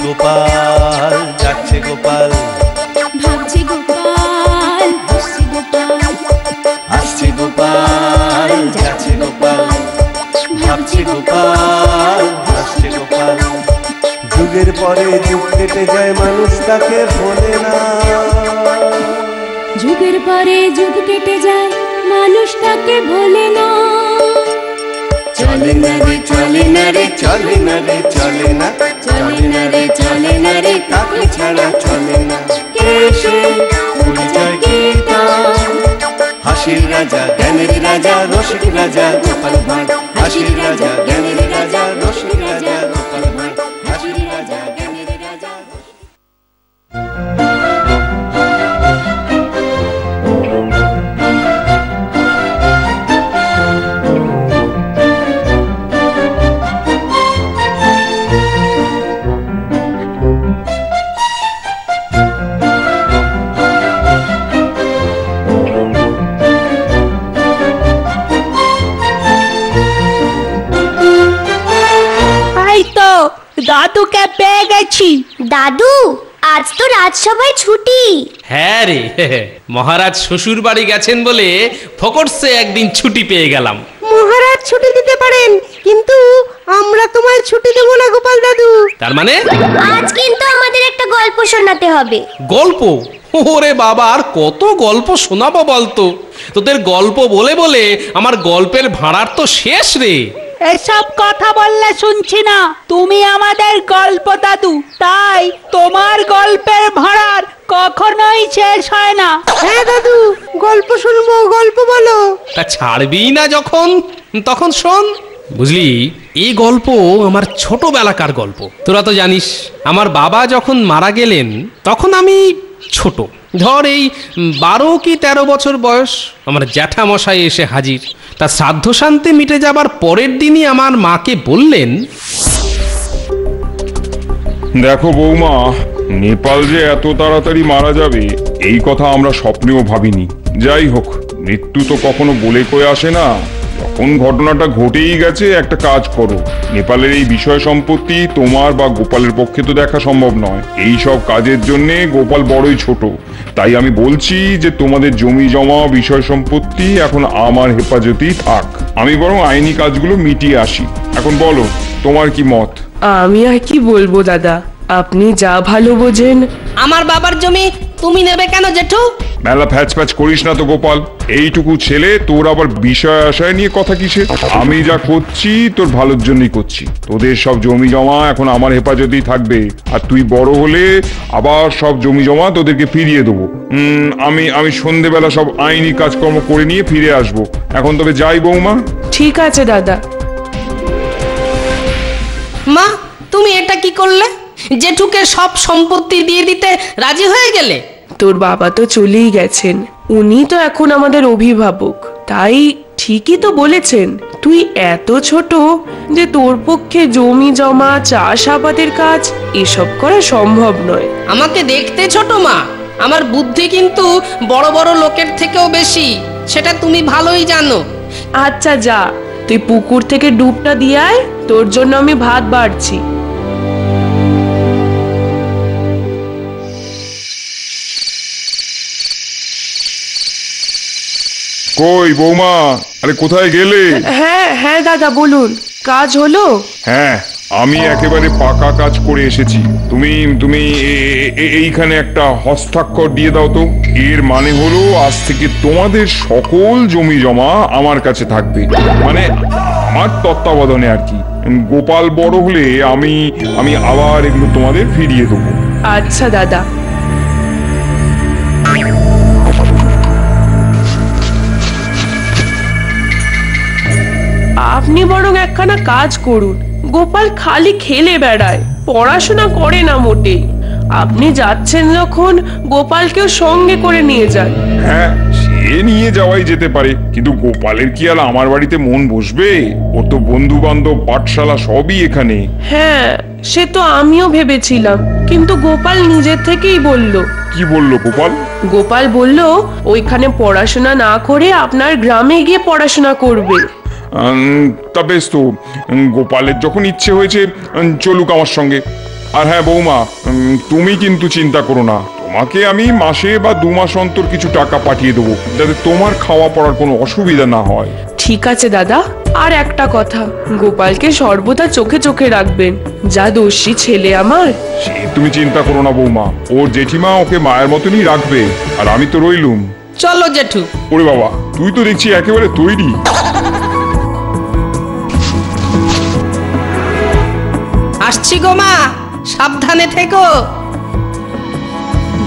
গোপাল, যাচ্ছে গোপাল, ভাবছে গোপাল, হাসছে গোপাল, আসছে গোপাল, যাচ্ছে গোপাল, ভাবছে গোপাল, হাসছে গোপাল। যুগের পরে যুগ কেটে যায়, মানুষ তাকে ভোলে না। যুগের পরে যুগ কেটে যায়, মানুষ তাকে ভোলে না। চলে না রে, চলে না রে, চলে না রে, চলে না, চলে না রে, চলে না রে, তাকে ছাড়া চলে না। এসে পরিচয় কীর্তন, হাসির রাজা, জ্ঞানের রাজা, রসিক রাজা গোপাল ভাঁড়। হাসির রাজা, জ্ঞানের রাজা, রসিক রাজা গোপাল ভাঁড়। হাসির রাজা, জ্ঞানের রাজা। দাদুকে পেয়ে গেছি। দাদু, আজ তো রাজসভায় ছুটি। হ্যাঁ রে, মহারাজ শ্বশুর বাড়ি গেছেন বলে ফকরসে একদিন ছুটি পেয়ে গেলাম। মহারাজ ছুটি দিতে পারেন, কিন্তু আমরা তোমায় ছুটি দেব না গোপাল দাদু। তার মানে আজ কিন্তু আমাদের একটা গল্প শোনাতে হবে। গল্প? ওরে বাবা, আর কত গল্প শোনাবো বলতো? তোদের গল্প বলে বলে আমার গল্পের ভাড়ার তো শেষ রে। এসব কথা বললে শুনছি না। তুমি আমাদের গল্প দাদু, তাই তোমার গল্পের ভাড়ার কখনোই শেষ হয় না। হ্যাঁ দাদু, গল্প শুনবো, গল্প বলো। তা ছাড়বি না যখন, তখন শোন। বুঝলি, এই গল্প আমার ছোটবেলাকার গল্প। তোরা তো জানিস, আমার বাবা যখন মারা গেলেন তখন আমি ছোট, ধর এই 12 কি 13 বছর বয়স। আমার জ্যাঠামশাই এসে হাজির। তার শ্রাদ্ধ শান্তি মিটে যাবার পরের দিনই আমার মাকে বললেন, দেখো বৌমা, নেপাল যে এত তাড়াতাড়ি মারা যাবে এই কথা আমরা স্বপ্নেও ভাবিনি। যাই হোক, মৃত্যু তো কখনো বলে কয়ে আসে না। যখন ঘটনাটা ঘটেই গেছে, একটা কাজ করো। নেপালের এই বিষয় সম্পত্তি তোমার বা গোপালের পক্ষে তো দেখা সম্ভব নয়। এই সব কাজের জন্য গোপাল বড়ই ছোট। তাই আমি বলছি যে তোমাদের জমি জমা, বিষয় সম্পত্তি এখন আমার হেফাজতেই থাক। আমি বরং আইনি কাজগুলো মিটিয়ে আসি। এখন বলো, তোমার কি মত? আমি আর কি বলবো দাদা, আপনি যা ভালো বোঝেন। আমার বাবার জমি তুমি নেবে কেন জেঠু? মেলা ফ্যাচ ফ্যাচ করিস না তো গোপাল। এইটুকু ছেলে, তোর আবার বিষয় আশায় নিয়ে কথা কিসে? আমি যা করছি তোর ভালোর জন্যই করছি। তোদের সব জমি জমা এখন আমার হেফাজতেই থাকবে, আর তুই বড় হলে আবার সব জমি জমা তোদেরকে ফিরিয়ে দেবো। আমি সন্ধেবেলা সব আইনি কাজকর্ম করে নিয়ে ফিরে আসবো। এখন তবে যাই বৌমা। ঠিক আছে দাদা। মা, তুমি এটা কি করলে? জেঠুকে সব সম্পত্তি দিয়ে দিতে রাজি হয়ে গেলে? তোর বাবা তো চলেই গেছেন, উনি তো এখন আমাদের অভিভাবক। তাই ঠিকই তো বলেছেন, তুই এত ছোট যে তোর পক্ষে জমি জমা, চাষাবাদের কাজ এসব করা সম্ভব নয়। আমাকে দেখতে ছোট মা, আমার বুদ্ধি কিন্তু বড় বড় লোকের থেকেও বেশি, সেটা তুমি ভালোই জানো। আচ্ছা যা, তুই পুকুর থেকে ডুবটা দিয়ে আয়, তোর জন্য আমি ভাত বাড়ছি। কই বৌমা, আরে কোথায় গেলে? হ্যাঁ হ্যাঁ দাদা, বলুন, কাজ হলো? হ্যাঁ, আমি একেবারে পাকা কাজ করে এসেছি। তুমি তুমি এইখানে একটা হস্তাক্ষর দিয়ে দাও তো। এর মানে হলো আজ থেকে তোমাদের সকল জমি জমা আমার কাছে থাকবে, মানে আমার তত্ত্বাবধানে আর কি। গোপাল বড় হলে আমি আবার এগুলো তোমাদের ফিরিয়ে দেবো। আচ্ছা দাদা। আপনি বরং একখানা কাজ করুন, গোপাল খালি খেলে বেড়ায়, পড়াশোনা করে না মোটেই। আপনি যাচ্ছেন যখন, গোপালকেও সঙ্গে করে নিয়ে যান। হ্যাঁ, সে নিয়ে যাওয়াই যেতে পারে, কিন্তু গোপালের কি আর আমার বাড়িতে মন বসবে? ওর তো বন্ধু বান্ধব, পাঠশালা সবই এখানে। হ্যাঁ, সে তো আমিও ভেবেছিলাম, কিন্তু গোপাল নিজের থেকেই বলল। কি বললো গোপাল? গোপাল বলল ওইখানে পড়াশোনা না করে আপনার গ্রামে গিয়ে পড়াশোনা করবে। তা বেশ তো, গোপালের যখন ইচ্ছে হয়েছে চলুক আমার সঙ্গে। আর হ্যাঁ বৌমা, তুমি কিন্তু চিন্তা করো না, তোমাকে আমি মাসে বা 2 মাস অন্তর কিছু টাকা পাঠিয়ে দেবো, যাতে তোমার খাওয়া পড়ার কোনো অসুবিধা না হয়। ঠিক আছে দাদা, আর একটা কথা, গোপালকে সর্বদা চোখে চোখে রাখবেন, যা দোষী ছেলে আমার। সে তুমি চিন্তা করো না বৌমা, ওর জেঠিমা ওকে মায়ের মতনই রাখবে, আর আমি তো রইলুম। চলো জেঠু। ওরে বাবা, তুই তো দেখছি একেবারে তৈরি। আসছি গো মা, সাবধানে থেকো।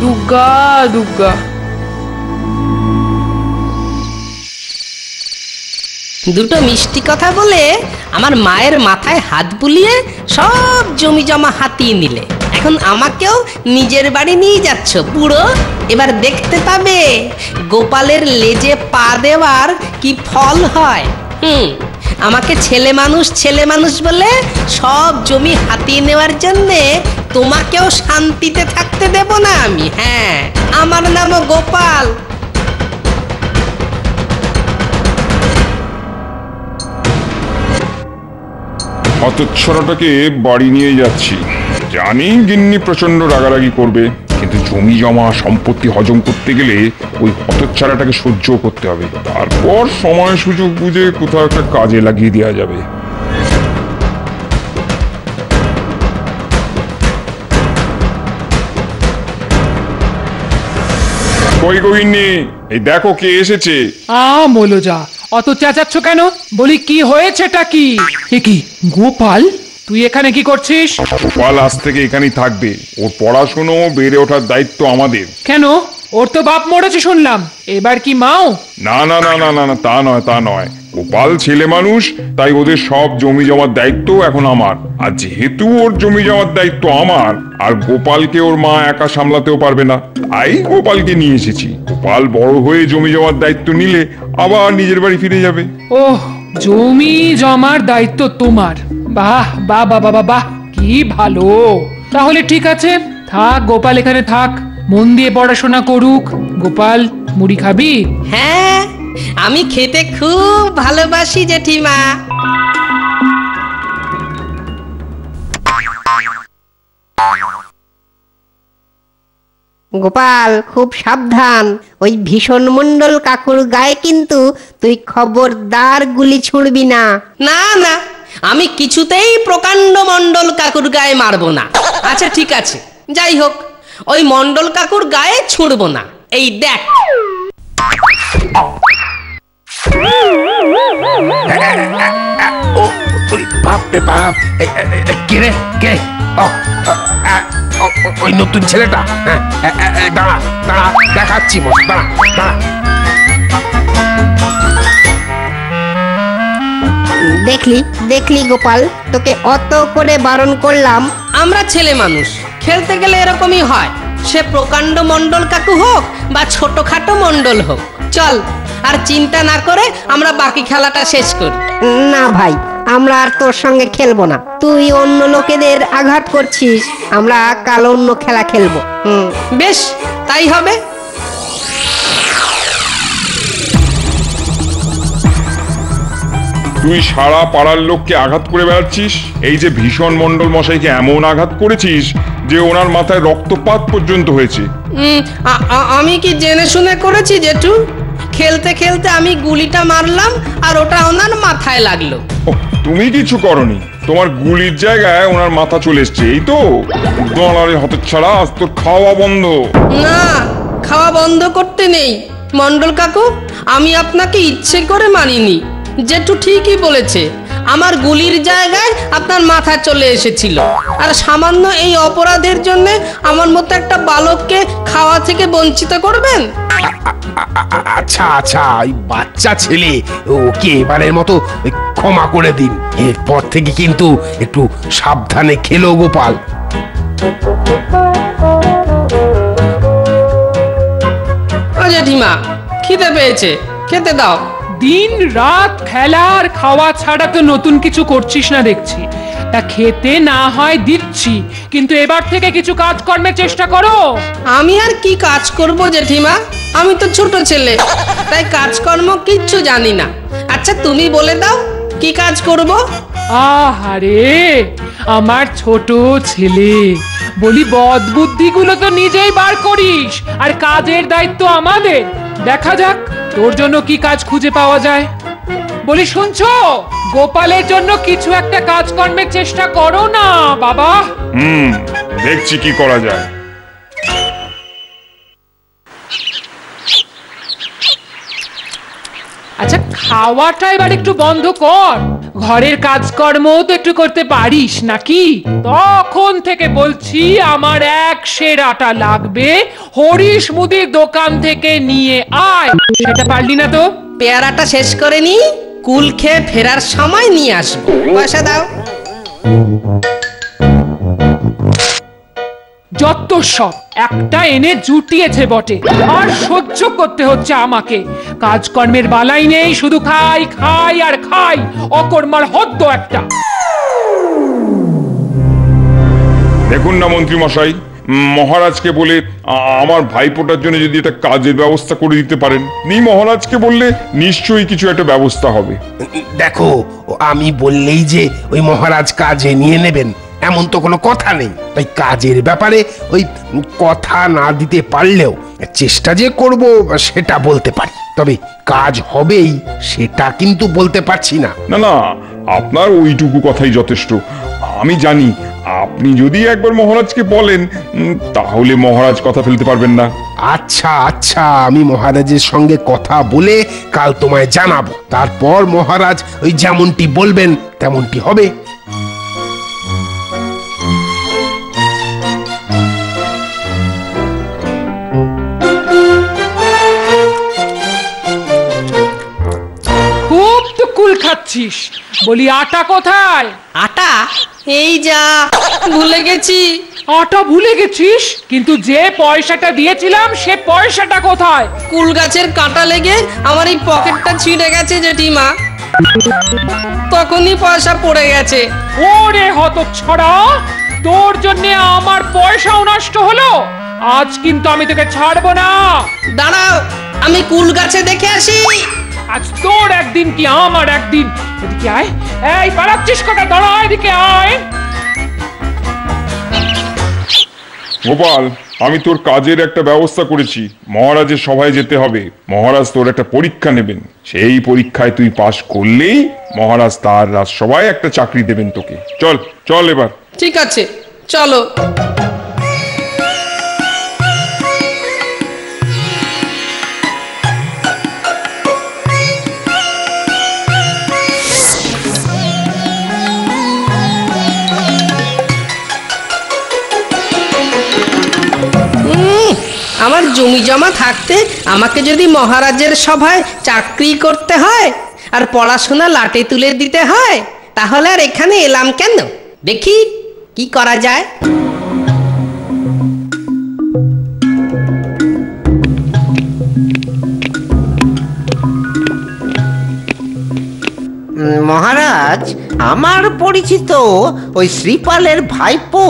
দুর্গা দুর্গা। দুটো মিষ্টি কথা বলে আমার মায়ের মাথায় হাত বুলিয়ে সব জমি জমা হাতিয়ে নিলে। এখন আমাকেও নিজের বাড়ি নিয়ে যাচ্ছ বুড়ো। এবার দেখতে পাবে গোপালের লেজে পা দেওয়ার কি ফল হয়। আমাকে ছেলে মানুষ বলে সব জমি হাতিয়ে নেওয়ার জন্যে তোমাকেও শান্তিতে থাকতে দেব না আমি। হ্যাঁ, আমার নামও গোপাল। হতচ্ছাড়াটাকে বাড়ি নিয়ে যাচ্ছি, জানি গিন্নি প্রচন্ড রাগারাগি করবে, কিন্তু জমি জমা সম্পত্তি হজম করতে গেলে ওই হতচ্ছাড়াটাকে সহ্য করতে হবে। তারপর সময় সুযোগ বুঝে কোথাও একটা কাজে লাগিয়ে দেওয়া যাবে। কই গো গিন্নি, এই দেখো কে এসেছে। বলো যা, অত চেঁচাচ্ছ কেন? বলি কি হয়েছেটা কি? এ কি গোপাল, তুই এখানে কি করছিস? গোপাল আজ থেকে এখানেই থাকবে, ওর পড়াশুনো বেড়ে ওঠার দায়িত্ব আমাদের। কেন, ওর তো বাপ মরেছে শুনলাম, এবার কি মাও? না না না না না না, তা নয়। গোপাল ছেলে মানুষ, তাই ওদের সব জমি জমার দায়িত্ব এখন আমার। আর যেহেতু ওর জমি জমার দায়িত্ব আমার, আর গোপালকে ওর মা একা সামলাতেও পারবে না, তাই গোপালকে নিয়ে এসেছি। গোপাল বড় হয়ে জমি জমার দায়িত্ব নিলে আবার নিজের বাড়ি ফিরে যাবে। ওহ, জমি জমার দায়িত্ব তোমার? বাহ বাহ বাহ বাহ বাহ, কি ভালো। তাহলে ঠিক আছে, থাক গোপাল এখানে থাক, মন দিয়ে পড়াশোনা করুক। গোপাল, মুড়ি খাবি? হ্যাঁ, আমি খেতে খুব ভালোবাসি জেঠিমা। গোপাল, খুব সাবধান, ওই ভীষণ মণ্ডল কাকুর গায়ে কিন্তু তুই খবরদার গুলি ছুড়বি না। না না, আমি কিছুতেই প্রকাণ্ড মণ্ডল কাকুর গায়ে মারবো না। আচ্ছা ঠিক আছে, যাই হোক, ওই মণ্ডল কাকুর গায়ে ছুড়বো না। এই দেখ। ওই নতুন ছেলেটা, দাঁড়া দাঁড়া, দেখাচ্ছি। দেখলি গোপাল, তোকে অত করে বারণ করলাম। আমরা ছেলে মানুষ, খেলতে গেলে এরকমই হয়, সে প্রকাণ্ড মণ্ডল কাকু হোক বা ছোটখাটো মণ্ডল হোক। চল, আর চিন্তা না করে আমরা বাকি খেলাটা শেষ করি। না ভাই, আমরা আর তোর সঙ্গে খেলবো না। তুই অন্য লোকেদের আঘাত করছিস, আমরা কাল অন্য খেলা খেলবো। বেশ, তাই হবে। তুই সারা পাড়ার লোককে আঘাত করে বেড়াচ্ছিস। এই যে ভীষণ মণ্ডল মশাইকে এমন আঘাত করেছিস যে ওনার মাথায় রক্তপাত পর্যন্ত হয়েছে। আমি কি জেনে শুনে করেছি জেঠু? খেলতে খেলতে আমি গুলিটা মারলাম আর ওটা ওনার মাথায় লাগলো। তুমি কিছু করনি, তোমার গুলির জায়গায় ওনার মাথা চলে এসছে, এই তো। হতচ্ছাড়া, আজ তোর খাওয়া বন্ধ। না, খাওয়া বন্ধ করতে নেই মণ্ডল কাকু, আমি আপনাকে ইচ্ছে করে মানিনি। জেঠু ঠিকই বলেছে, আমার গুলির জায়গায় আপনার মাথা চলে এসেছিল, আর সামান্য এই অপরাধের জন্য আমার মতো একটা বালককে খাওয়া থেকে বঞ্চিত করবেন? আচ্ছা আচ্ছা, এই বাচ্চা ছেলে, ওকে এবারের মতো ক্ষমা করে দিন। এরপর থেকে কিন্তু একটু সাবধানে খেলো গোপাল। জেঠিমা, খিদে পেয়েছে, খেতে দাও। দিন রাত খেলা আর খাওয়া ছাড়া তো নতুন কিছু করছিস না দেখছি। তা খেতে না হয় দিচ্ছি, কিন্তু এবার থেকে কিছু কাজকর্মের চেষ্টা করো। আমি আর কি কাজ করব জেঠিমা, আমি তো ছোট ছেলে, তাই কাজকর্ম কিচ্ছু জানি না। আচ্ছা তুমি বলে দাও, কি কাজ করব? আহারে আমার ছোট ছেলে, বলি বদ বুদ্ধিগুলো তো নিজেই বার করিস, আর কাজের দায়িত্ব আমাদের। দেখা যাক তোর জন্য কি কাজ খুঁজে পাওয়া যায়। বলি শুনছো, গোপালের জন্য কিছু একটা কাজকর্মের চেষ্টা করো না বাবা। দেখছি কি করা যায়। আচ্ছা খাওয়াটা এবার একটু বন্ধ কর, ঘরের কাজকর্ম তো একটু করতে পারিস নাকি? তখন থেকে বলছি আমার 1 সের আটা লাগবে, হরিশ মুদির দোকান থেকে নিয়ে আয়। সেটা পারলি না তো? পেয়ারাটা শেষ করে নি, কুল খেয়ে ফেরার সময় নিয়ে আসবো। পয়সা দাও। যত সব একটা এনে জুটিয়েছে বটে, আর সহ্য করতে হচ্ছে আমাকে। কাজকর্মের বালাই নেই, শুধু খাই খাই আর খাই, অকর্মার হদ্দ একটা। দেখুন না মন্ত্রী মশাই, মহারাজকে বলে আমার ভাইপোটার জন্য যদি একটা কাজের ব্যবস্থা করে দিতে পারেন, মহারাজকে বললে নিশ্চয়ই কিছু একটা ব্যবস্থা হবে। দেখো, আমি বললেই যে ওই মহারাজ কাজে নিয়ে নেবেন এমন তো কোনো কথা নেই। তাই কাজের ব্যাপারে ওই কথা না দিতে পারলেও চেষ্টা যে করব সেটা বলতে পারি, তবে কাজ হবেই সেটা কিন্তু বলতে পারছি না। না না, আপনার ওইটুকু কথাই যথেষ্ট। আমি জানি আপনি যদি একবার মহারাজকে বলেন তাহলে মহারাজ কথা ফেলতে পারবেন না। আচ্ছা আচ্ছা, আমি মহারাজের সঙ্গে কথা বলে কাল তোমায় জানাবো, তারপর মহারাজ ওই যেমনটি বলবেন তেমনটি হবে। খুব তো কুল খাচ্ছিস, বলি আটা কোথায়? আটা এই যা, ভুলে গেছি। আটা ভুলে গেছিস? কিন্তু যে পয়সাটা দিয়েছিলাম সে পয়সাটা কোথায়? কুল গাছের কাঁটা লেগে আমার এই পকেটটা ছিঁড়ে গেছে জেঠিমা, তখনই পয়সা পড়ে গেছে। ওরে হতচ্ছাড়া, তোর জন্য আমার পয়সাও নষ্ট হলো। আজ কিন্তু আমি তোকে ছাড়বো না। দাঁড়াও, আমি কুল গাছে দেখে আসি। আজ তোর একদিন কি আমার একদিন। এদিকে আয়। এই পালাচ্ছিস কথা, দাঁড়া, এদিকে আয়। গোপাল, আমি তোর কাজের একটা ব্যবস্থা করেছি। মহারাজের সভায় যেতে হবে, মহারাজ তোর একটা পরীক্ষা নেবেন। সেই পরীক্ষায় তুই পাশ করলেই মহারাজ তার রাজসভায় একটা চাকরি দেবেন তোকে। চল চল এবার। ঠিক আছে, চলো। আমার জমি জমা থাকতে আমাকে যদি মহারাজের সভায় চাকরি করতে হয় আর পড়াশোনা লাটে তুলে দিতে হয়, তাহলে আর এখানে এলাম কেন? দেখি কি করা যায়। মহারাজ, আমার পরিচিত ওই শ্রীপালের ভাইপো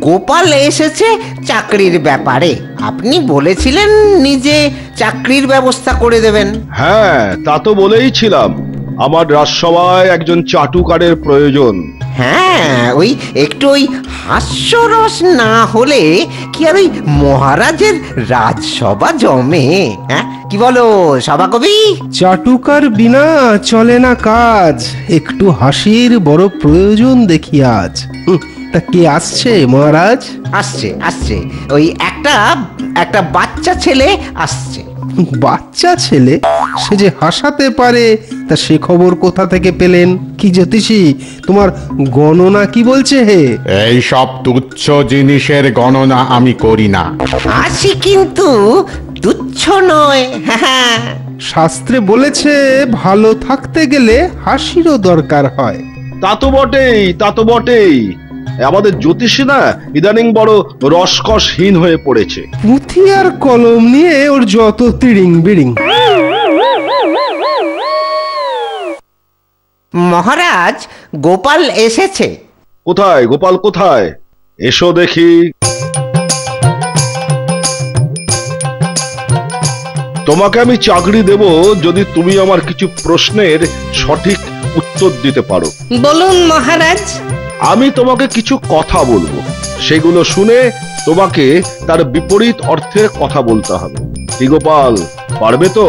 গোপাল এসেছে চাকরির ব্যাপারে। আপনি বলেছিলেন নিজে চাকরির ব্যবস্থা করে দেবেন। হ্যাঁ, তা তো বলেইছিলাম। আমার রাজসভায় একজন চাটুকারের প্রয়োজন। হ্যাঁ, ওই একটু ওই হাস্যরস না হলে কি আর ওই মহারাজের রাজসভা জমে? হ্যাঁ, কি বলো সভাকবি? চাটুকার বিনা চলে না কাজ, একটু হাসির বড় প্রয়োজন দেখি আজ। তা কে আসছে মহারাজ? আসছে আসছে, ওই একটা বাচ্চা ছেলে আসছে। বাচ্চা ছেলে? সে যে হাসাতে পারে, তা সে খবর কোথা থেকে পেলেন? কি জ্যোতিষী, তোমার গণনা কি বলছে হে? এই সব তুচ্ছ জিনিসের গণনা আমি করি না। হাসি কিন্তু তুচ্ছ নয়। হ্যাঁ, শাস্ত্রে বলেছে ভালো থাকতে গেলে হাসিরও দরকার হয়। তা তো বটেই, তা তো বটেই। আমাদের জ্যোতিষী না ইদানিং বড় রসকসহীন হয়ে পড়েছে। পুঁথি আর কলম নিয়ে ওর যত তিড়িং বিড়িং। মহারাজ, গোপাল এসেছে। কোথায় গোপাল, কোথায়? এসো দেখি। তোমাকে আমি চাকরি দেব যদি তুমি আমার কিছু প্রশ্নের সঠিক উত্তর দিতে পারো। বলুন মহারাজ। আমি তোমাকে কিছু কথা বলবো, সেগুলো শুনে তোমাকে তার বিপরীত অর্থের কথা বলতে হবে। কি গোপাল, পারবে তো?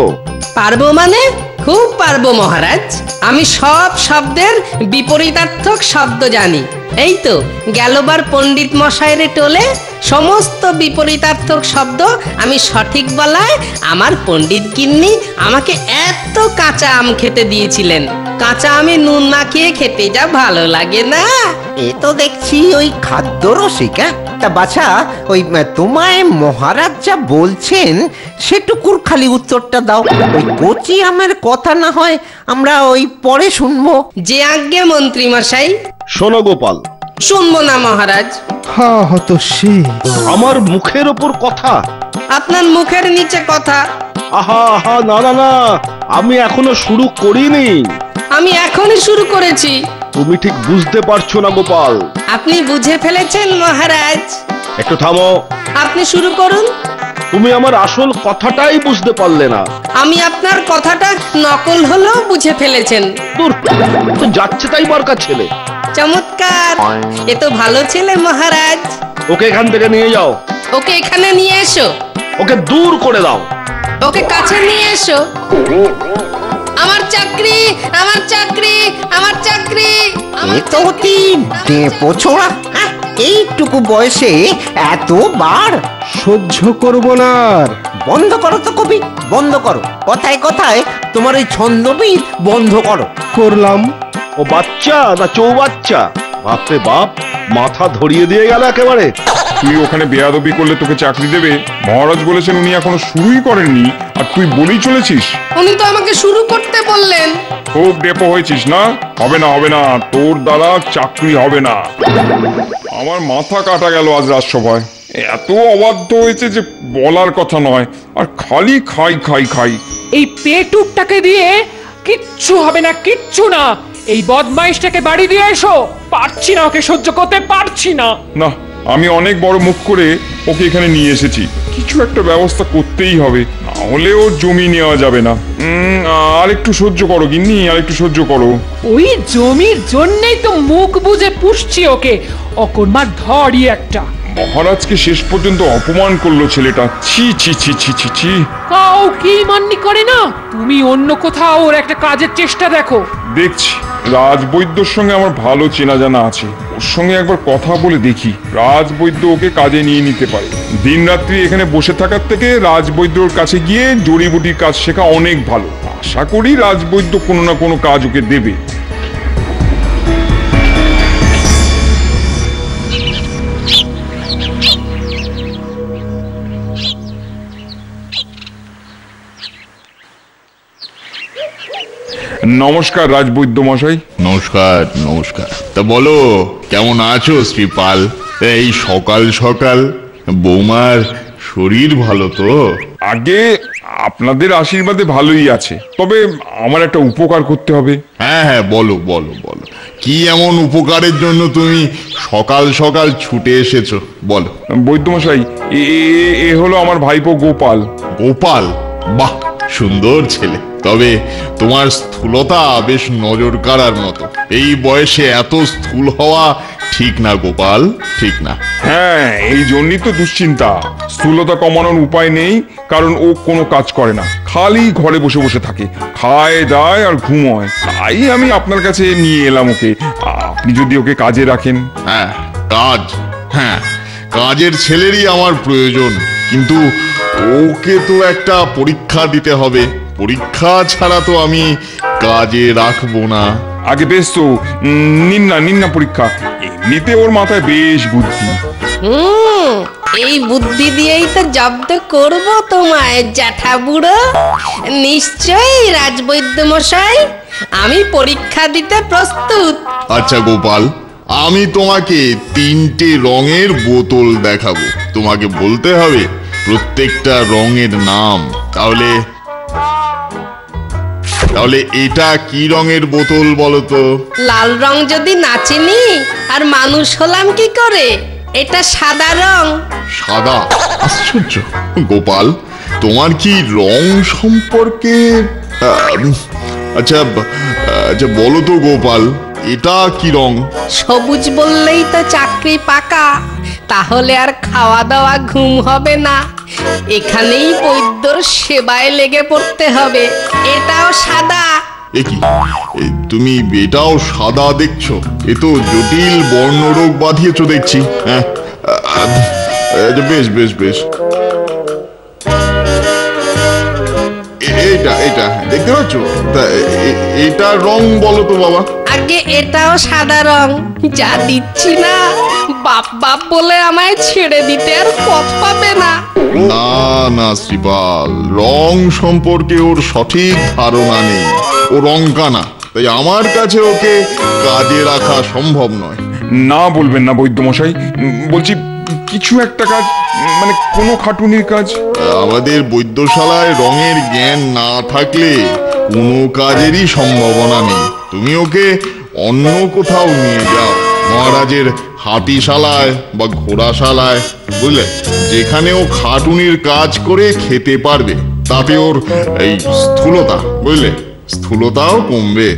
পারবো মানে খুব পারবো মহারাজ। আমি সব শব্দের বিপরীতার্থক শব্দ জানি। এই তো গেলবার পণ্ডিত মশাইয়ের টোলে সমস্ত বিপরীতার্থক শব্দ আমি সঠিক বলায় আমার পণ্ডিত গিন্নি আমাকে এত কাঁচা আম খেতে দিয়েছিলেন। কাঁচা আমে নুন মাখিয়ে খেতে যা ভালো লাগে না। এ তো দেখছি ওই খাদ্য রসিকা। তা বাছা, ওই তোমায় মহারাজ যা বলছেন সেটুকুর খালি উত্তরটা দাও। ওই কচি আমের কথা না হয় আমরা ওই পরে শুনবো। যে আজ্ঞে মন্ত্রী মশাই। শোনো গোপাল। শুনবো না মহারাজ। আমার মুখের ওপর কথা, আপনার মুখের নিচে কথা। আহা আহা, না না না, আমি এখনো শুরু করিনি। আমি এখনই শুরু করেছি। তুমি ঠিক বুঝতে পারছো না গোপাল। আপনি বুঝে ফেলেছেন মহারাজ। একটু থামো। আপনি শুরু করুন। তুমি আমার আসল কথাটাই বুঝতে পারলে না। আমি আপনার কথাটা নকল হলেও বুঝে ফেলেছেন। দূর, তো যাচ্ছে তাই মার্কা ছেলে। চমৎকার, এ তো ভালো ছেলে মহারাজ। ওকে এখান থেকে নিয়ে যাও। ওকে এখানে নিয়ে এসো। ওকে দূর করে দাও। ওকে কাছে নিয়ে এসো। আমার চাকরি, আমার চাকরি, আমার চাকরি। এ তো অতি ডেপো ছোড়া। এইটুকু বয়সে এতবার সহ্য করব না। বন্ধ করো তো কবি, বন্ধ করো। কথায় কথায় তোমার ওই ছন্দবিদ বন্ধ করো। করলাম। ও বাচ্চা না চৌবাচ্চা? বাপরে বাপ, মাথা ধরিয়ে দিয়ে গেল একেবারে। তুই ওখানে বেয়াদবি করলে তোকে চাকরি দেবে? মহারাজ বলেছেন উনি এখনো শুরুই করেননি, আর তুই বলেই চলেছিস। উনি তো আমাকে শুরু করতে বললেন। খুব ডেপো হয়েছিস না? হবে না, হবে না, তোর দ্বারা চাকরি হবে না। আমার মাথা কাটা গেল আজ রাজসভায়। এত অবাধ্য হয়েছে যে বলার কথা নয়, আর খালি খাই খাই খাই। এই পেটুকটাকে দিয়ে কিচ্ছু হবে না, কিচ্ছু না। এই বদমাইশটাকে বাড়ি দিয়ে এসো। পারছি না, ওকে সহ্য করতে পারছি না। না, আমি অনেক বড় মুখ করে ওকে এখানে নিয়ে এসেছি। কিছু একটা ব্যবস্থা করতেই হবে, না হলে ওর জমি নেওয়া যাবে না। আর একটু সহ্য করো গিন্নি, আর একটু সহ্য করো। ওই জমির জন্যই তো মুখ বুঝে পুষছি ওকে। অকর্মার ধরই একটা। মহারাজকে শেষ পর্যন্ত অপমান করলো ছেলেটা। ছি ছি ছি ছি ছি ছি। কাউ কি মান্যি করে না। তুমি অন্য কোথাও ওর একটা কাজের চেষ্টা দেখো। দেখছি, রাজবৈদ্যর সঙ্গে আমার ভালো চেনা জানা আছে, ওর সঙ্গে একবার কথা বলে দেখি। রাজবৈদ্য ওকে কাজে নিয়ে নিতে পারে। দিন রাত্রি এখানে বসে থাকার থেকে রাজবৈদ্যর কাছে গিয়ে জড়িবুটির কাজ শেখা অনেক ভালো। আশা করি রাজবৈদ্য কোনো না কোনো কাজ ওকে দেবে। নমস্কার রাজবৈদ্য মশাই। নমস্কার নমস্কার। তা বলো, কেমন আছো শ্রীপাল? এই সকাল সকাল বৌমার শরীর ভালো তো? আগে আপনাদের আশীর্বাদে ভালোই আছে, তবে আমার একটা উপকার করতে হবে। হ্যাঁ হ্যাঁ, বলো বলো বলো, কি এমন উপকারের জন্য তুমি সকাল সকাল ছুটে এসেছো? বলো। বৈদ্যমশাই, এ হলো আমার ভাইপো গোপাল। গোপাল? বাহ, সুন্দর ছেলে। তবে তোমার স্থূলতা বেশ নজর কাড়ার মতো। এই বয়সে এত স্থূল হওয়া ঠিক না গোপাল, ঠিক না। হ্যাঁ, এই জন্যই তো দুশ্চিন্তা। স্থূলতা কমানোর উপায় নেই, কারণ ও কোনো কাজ করে না, খালি ঘরে বসে বসে থাকে, খায় দায় আর ঘুমোয়। তাই আমি আপনার কাছে নিয়ে এলাম ওকে। আপনি যদি ওকে কাজে রাখেন। হ্যাঁ, কাজ? হ্যাঁ, কাজের ছেলেরই আমার প্রয়োজন, কিন্তু ওকে তো একটা পরীক্ষা দিতে হবে। পরীক্ষা ছাড়া তো আমি কাজে রাখবো না। আগে বেশ তো নিন না পরীক্ষা। এমনিতে ওর মাথায় বেশ বুদ্ধি। এই বুদ্ধি দিয়েই তো জব্দ করব তোমায় জ্যাঠা বুড়ো। নিশ্চয়ই রাজবৈদ্য মশাই, আমি পরীক্ষা দিতে প্রস্তুত। আচ্ছা গোপাল, আমি তোমাকে 3টে রঙের বোতল দেখাবো। তোমাকে বলতে হবে প্রত্যেকটা রঙের নাম। তাহলে এটা কি রঙের বোতল বলো তো? লাল রং যদি নাচিনি আর মানুষ হলাম কি করে? এটা সাদা রং। সাদা? আশ্চর্য গোপাল, তোমার কি রং সম্পর্কে আচ্ছা আচ্ছা বলো তো গোপাল, এটা কি রং? সবুজ বললেই তো চাকরি পাকা, তাহলে আর খাওয়া দাওয়া ঘুম হবে না, এখানেই বৈদ্যর সেবায় লেগে পড়তে হবে। এটাও সাদা। এ কি, তুমি এটাও সাদা দেখছো? এ তো জটিল বর্ণরোগ বাঁধিয়েছো দেখছি। হ্যাঁ, বেশ বেশ বেশ। এটা এটা দেখতে পাচ্ছ? এটা রং বলো তো বাবা। আগে এটাও সাদা রং। যা দিচ্ছি না, বাপ বাপ বলে আমায় ছেড়ে দিতে আর পথ পাবে না। না না শ্রীপাল, রং সম্পর্কে ওর সঠিক ধারণা নেই। ও রংকানা, তাই আমার কাছে ওকে কাজে রাখা সম্ভব নয়। না বলবেন না বৈদ্যমশাই, বলছি কিছু একটা কাজ, মানে কোনো খাটুনির কাজ। আমাদের বৈদ্যশালায় রঙের জ্ঞান না থাকলে কোনো কাজেরই সম্ভাবনা নেই। তুমি ওকে অন্য কোথাও নিয়ে যাও, মহারাজের হাতিশালায় বা ঘোড়াশালায়, বুঝলে, যেখানে ও খাটুনির কাজ করে খেতে পারবে। তাতে ওর এই স্থূলতা, বুঝলে, স্থূলতাও কমবে।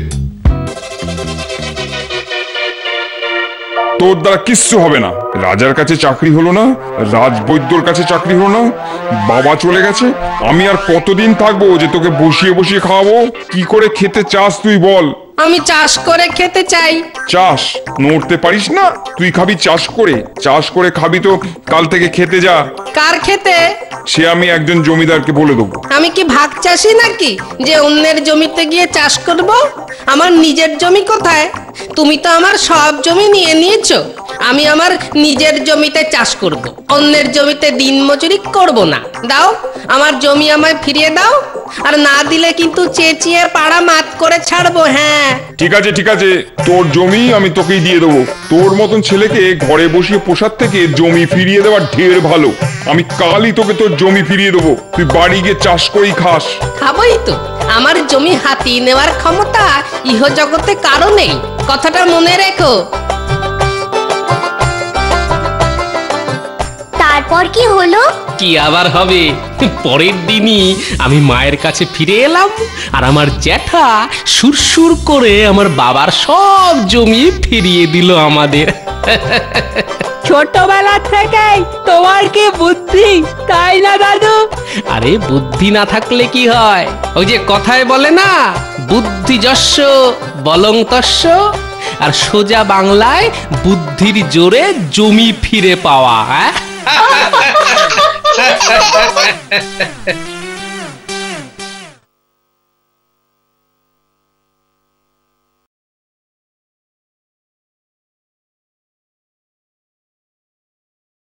তোর দ্বারা কিচ্ছু হবে না। রাজার কাছে চাকরি হলো না, রাজবৈদ্যর কাছে চাকরি হলো না, বাবা চলে গেছে, আমি আর কতদিন থাকবো যে তোকে বসিয়ে বসিয়ে খাওয়াবো? কি করে খেতে চাস তুই বল? আমি চাষ করে খেতে চাই। চাষ নড়তে পারিস না? তুই খাবি চাষ করে? চাষ করে খাবি তো কাল থেকে খেতে যা। কার খেতে? সে আমি একজন জমিদারকে বলে দেবো। আমি কি ভাগ চাষি নাকি যে অন্যের জমিতে গিয়ে চাষ করব? আমার নিজের জমি কোথায়? তুমি তো আমার সব জমি নিয়ে নিয়েছো। আমি আমার নিজের জমিতে চাষ করব, অন্যের জমিতে দিন মজুরি করব না। দাও আমার জমি আমায় ফিরিয়ে দাও, আর না দিলে কিন্তু চেঁচিয়ে পাড়া মাত করে ছাড়বো। হ্যাঁ ঠিক আছে ঠিক আছে, তোর জমি আমি তোকেই দিয়ে দেবো। তোর মতন ছেলেকে ঘরে বসিয়ে পোষার থেকে জমি ফিরিয়ে দেওয়া ঢের ভালো। আমি কালই তোকে তোর জমি ফিরিয়ে দেবো, তুই বাড়ি গিয়ে চাষ করেই খাস। খাবই তো। আমার জমি হাতিয়ে নেওয়ার ক্ষমতা ইহ জগতে কারো নেই, কথাটা মনে রেখো। তারপর কি হলো? কি আবার হবে, পরের দিনই আমি মায়ের কাছে ফিরে এলাম, আর আমার জ্যাঠা সুরসুর করে আমার বাবার সব জমি ফিরিয়ে দিল আমাদের। ছোটবেলা থেকেই তোমার কি বুদ্ধি, তাই না দাদু? আরে বুদ্ধি না থাকলে কি হয়? ওই যে কথায় বলে না, বুদ্ধি যস্য বলং তস্য, আর সোজা বাংলায় বুদ্ধির জোরে জমি ফিরে পাওয়া। হ্যাঁ